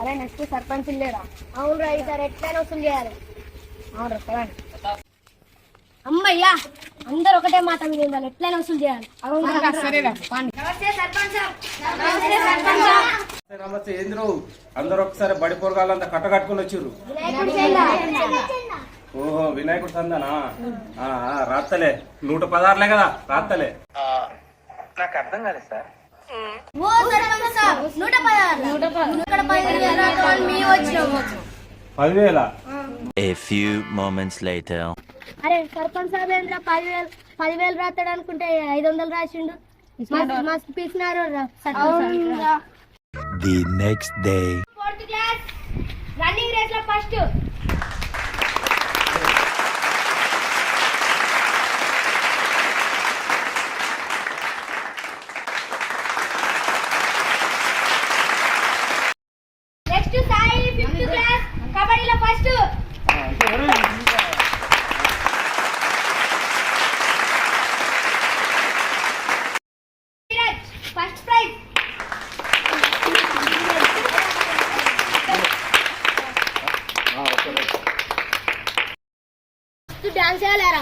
అరే నెక్స్ట్ సర్పంచ్ లేరా? అవును రా, ఈసారి ఎట్లయినా వసూలు చేయాలి. అవును రా, అమ్మయ్యా అందరు ఒకటే మాట మీద ఉండాలి, ఎట్లయినా వసూలు చేయాలి. నమస్తే ఏంద్రు అందరు ఒకసారి బడి పొరగాలంతా కట్టకట్టుకుని వచ్చిర్రు. ఓహో వినాయకుడు సందనా? రాత్తలే 116లే కదా, రాత్తలే. నాకు అర్థం కాలేదు sir. 10,000. A few moments later. అరే సర్పంచ్ సాబ్ ఏంద్రా 10,000 రాస్తాడు అనుకుంటే 500 రాసిండు. మస్తు పీసినారు. The next day. 4th class running race లో first. Next Sai 5th class కబడ్డీలో ఫస్ట్. First prize. డాన్స్ చేయాలరా?